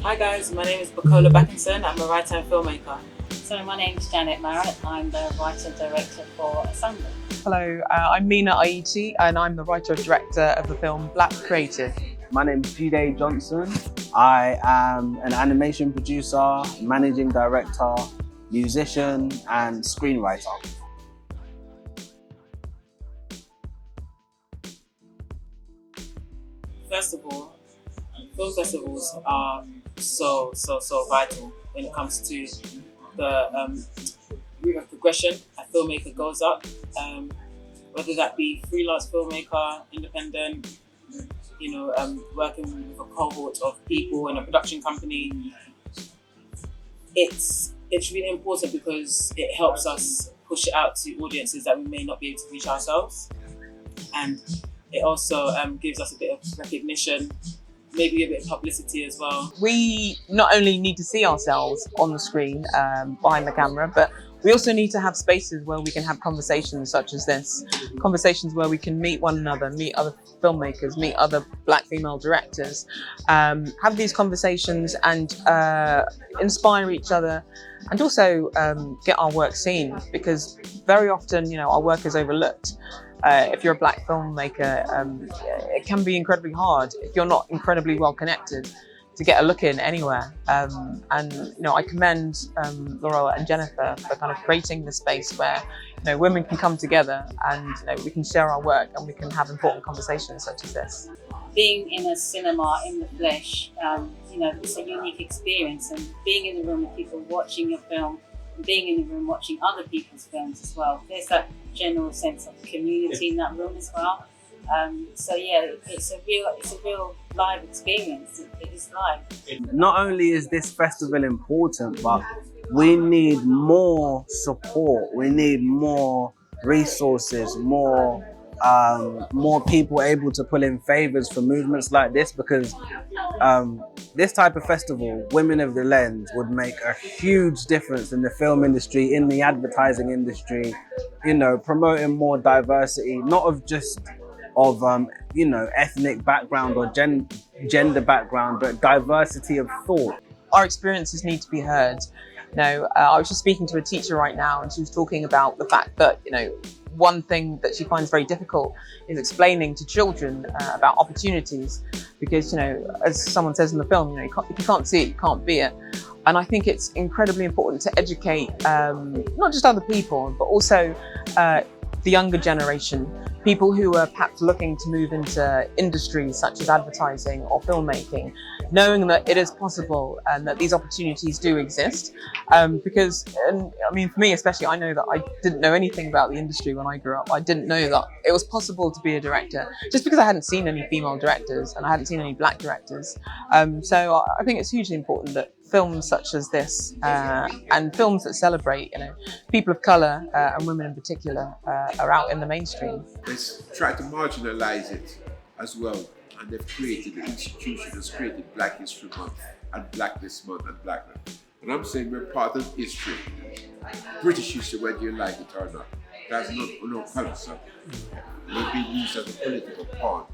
Hi guys, my name is Bukola Bakinson. I'm a writer and filmmaker. So my name's Marrett. I'm the writer-director for Assembly. Hello, I'm Meena Ayittey and I'm the writer and director of the film Black Creative. My name's Jide Johnson. I am an animation producer, managing director, musician and screenwriter. First of all, film festivals are so vital when it comes to the route of progression a filmmaker goes up, whether that be freelance filmmaker, independent, working with a cohort of people in a production company. It's really important because it helps us push it out to audiences that we may not be able to reach ourselves, and it also gives us a bit of recognition, maybe a bit of publicity as well. We not only need to see ourselves on the screen behind the camera, but we also need to have spaces where we can have conversations such as this. Conversations where we can meet one another, meet other filmmakers, meet other Black female directors, have these conversations and inspire each other, and also get our work seen, because very often, our work is overlooked. If you're a Black filmmaker, it can be incredibly hard if you're not incredibly well connected to get a look in anywhere. And I commend Laurel and Jennifer for kind of creating the space where women can come together and we can share our work and we can have important conversations such as this. Being in a cinema in the flesh, it's a unique experience, and being in the room with people watching your film, and being in the room watching other people's films as well. There's that general sense of community in that room as well. It's a real live experience. It is live. Not only is this festival important, but we need more support. We need more resources, more people able to pull in favors for movements like this, because this type of festival, Women of the Lens, would make a huge difference in the film industry, in the advertising industry, promoting more diversity, not of just of ethnic background or gender background, but diversity of thought. Our experiences need to be heard. I was just speaking to a teacher right now, and she was talking about the fact that one thing that she finds very difficult is explaining to children about opportunities, because as someone says in the film, if you can't see it, you can't be it. And I think it's incredibly important to educate not just other people, but also the younger generation, people who are perhaps looking to move into industries such as advertising or filmmaking, knowing that it is possible and that these opportunities do exist. Because for me especially, I know that I didn't know anything about the industry when I grew up. I didn't know that it was possible to be a director, just because I hadn't seen any female directors and I hadn't seen any Black directors. So I think it's hugely important that films such as this and films that celebrate people of colour and women in particular are out in the mainstream. Let's try to marginalise it as well, and they've created an institution that's created Black History Month and Blackness Month and Black Month. And I'm saying we're part of history. British history, whether you like it or not. That's no culture. We're being used as a political pawn.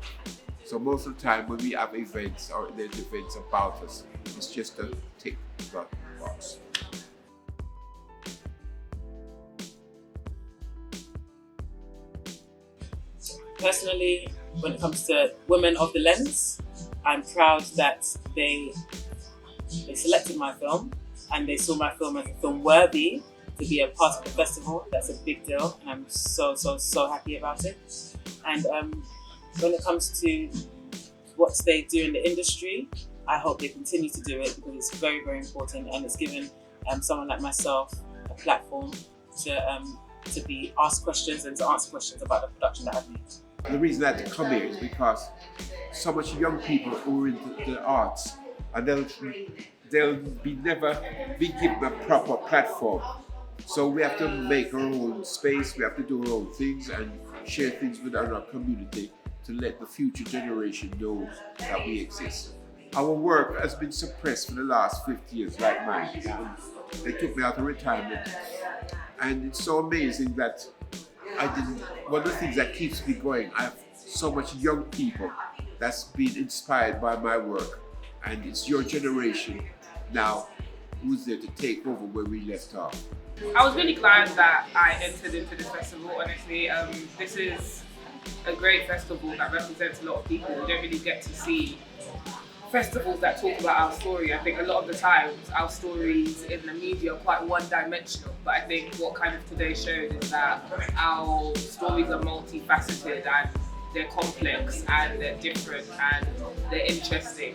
So most of the time when we have events or there's events about us, it's just a tick that box. Personally, when it comes to Women of the Lens, I'm proud that they selected my film and they saw my film as a film worthy to be a part of the festival. That's a big deal, and I'm so happy about it. And when it comes to what they do in the industry, I hope they continue to do it, because it's very important, and it's given someone like myself a platform to be asked questions and to answer questions about the production that I've made. The reason I had to come here is because so much young people who are into the arts, and they'll be never be given a proper platform. So we have to make our own space, we have to do our own things and share things with our community to let the future generation know that we exist. Our work has been suppressed for the last 50 years, like mine. They took me out of retirement, and it's so amazing that one of the things that keeps me going, I have so much young people that's been inspired by my work, and it's your generation now who's there to take over where we left off. I was really glad that I entered into this festival, honestly. This is a great festival that represents a lot of people. We don't really get to see festivals that talk about our story. I think a lot of the times our stories in the media are quite one-dimensional, but I think what kind of today showed is that our stories are multifaceted and they're complex and they're different and they're interesting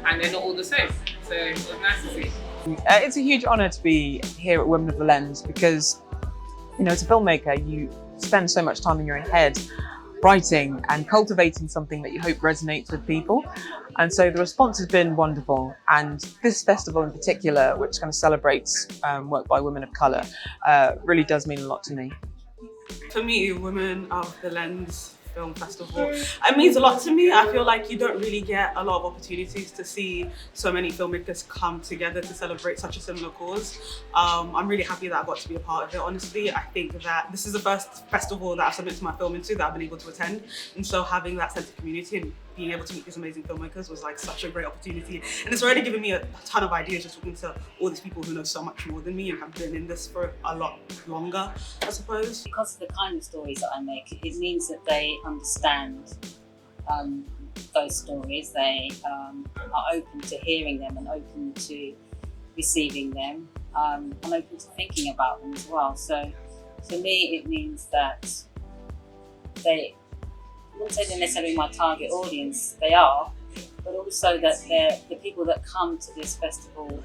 and they're not all the same. So it was nice to see. It's a huge honour to be here at Women of the Lens because, you know, as a filmmaker, you spend so much time in your own head writing and cultivating something that you hope resonates with people. And so the response has been wonderful. And this festival in particular, which kind of celebrates work by women of colour, really does mean a lot to me. For me, Women of the Lens Film Festival, it means a lot to me. I feel like you don't really get a lot of opportunities to see so many filmmakers come together to celebrate such a similar cause. I'm really happy that I got to be a part of it, honestly. I think that this is the first festival that I've submitted my film into that I've been able to attend. And so having that sense of community and being able to meet these amazing filmmakers was like such a great opportunity. And it's already given me a ton of ideas just talking to all these people who know so much more than me and have been in this for a lot longer, I suppose. Because of the kind of stories that I make, it means that they understand those stories. They are open to hearing them and open to receiving them and open to thinking about them as well. So for me, it means that I wouldn't say they're necessarily my target audience, they are, but also that the people that come to this festival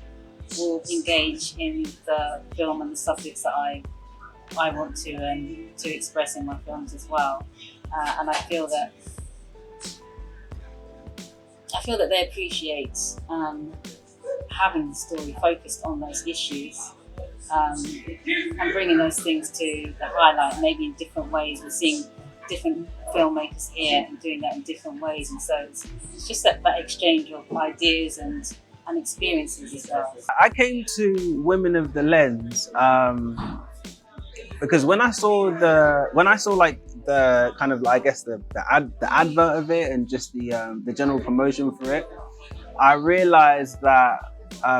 will engage in the film and the subjects that I want to express in my films as well. And I feel that they appreciate having the story focused on those issues and bringing those things to the highlight, maybe in different ways. We're seeing different filmmakers here and doing that in different ways, and so it's just that exchange of ideas and experiences as well. I came to Women of the Lens because when I saw like the kind of, I guess the advert of it and just the general promotion for it, I realized that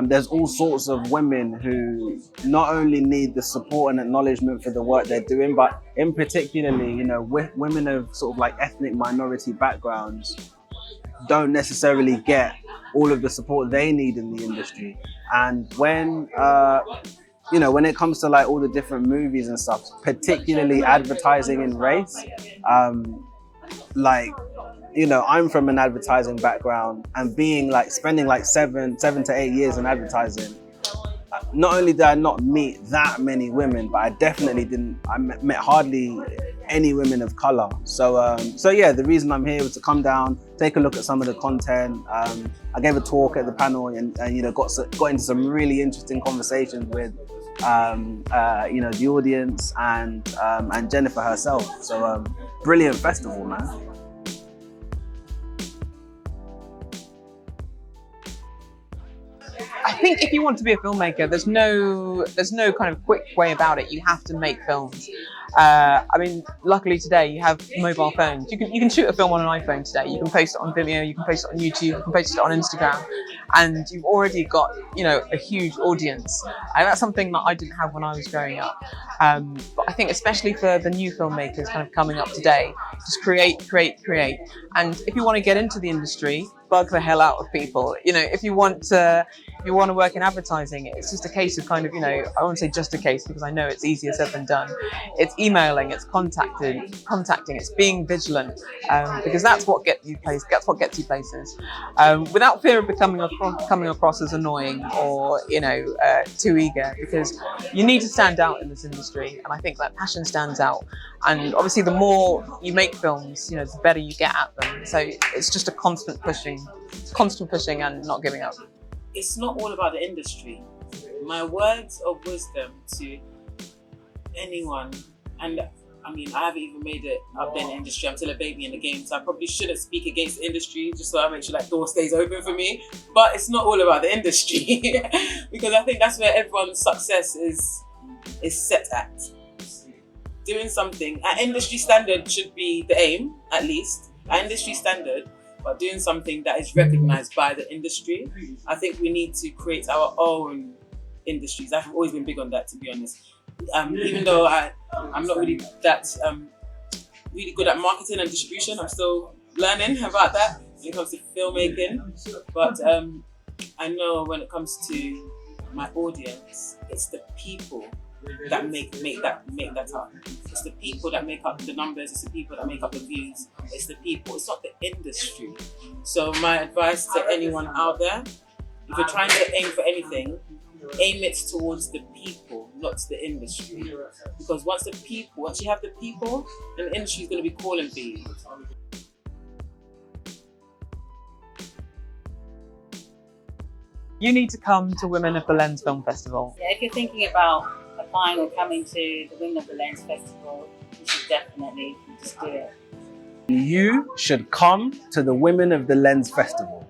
there's all sorts of women who not only need the support and acknowledgement for the work they're doing, but in particularly, you know, women of sort of like ethnic minority backgrounds don't necessarily get all of the support they need in the industry. And when you know, when it comes to like all the different movies and stuff, particularly advertising in race, like, you know, I'm from an advertising background, and being like spending like seven to 8 years in advertising, not only did I not meet that many women, but I definitely met hardly any women of color. So yeah, the reason I'm here was to come down, take a look at some of the content. I gave a talk at the panel and you know, got into some really interesting conversations with you know, the audience and Jennifer herself. So brilliant festival, man. I think if you want to be a filmmaker, there's no kind of quick way about it. You have to make films. I mean, luckily today you have mobile phones. You can shoot a film on an iPhone today. You can post it on Vimeo, you can post it on YouTube, you can post it on Instagram, and you've already got, you know, a huge audience. And that's something that I didn't have when I was growing up. But I think especially for the new filmmakers kind of coming up today, just create. And if you want to get into the industry, bug the hell out of people. You know, if you want to work in advertising, it's just a case of kind of, you know, I won't say just a case because I know it's easier said than done. It's emailing, it's contacting, it's being vigilant, because that's what gets you places. Without fear of coming across as annoying or, you know, too eager, because you need to stand out in this industry, and I think that passion stands out. And obviously, the more you make films, you know, the better you get at them. So it's just a constant pushing and not giving up. It's not all about the industry. My words of wisdom to anyone, and I mean, I haven't even made it up in the industry. I'm still a baby in the game, so I probably shouldn't speak against the industry, just so I make sure that door stays open for me. But it's not all about the industry because I think that's where everyone's success is set at. Doing something at industry standard should be the aim, at least. At industry standard, but doing something that is recognized by the industry. I think we need to create our own industries. I've always been big on that, to be honest. Even though I'm not really that really good at marketing and distribution, I'm still learning about that when it comes to filmmaking. But I know when it comes to my audience, it's the people that make that up. It's the people that make up the numbers. It's the people that make up the views. It's the people. It's not the industry. So my advice to anyone out there: if you're trying to aim for anything, aim it towards the people, not the industry. Because once you have the people, then the industry is going to be calling for you. You need to come to Women of the Lens Film Festival. Yeah, if you're thinking about applying or coming to the Women of the Lens Festival, you should definitely just do it. You should come to the Women of the Lens Festival.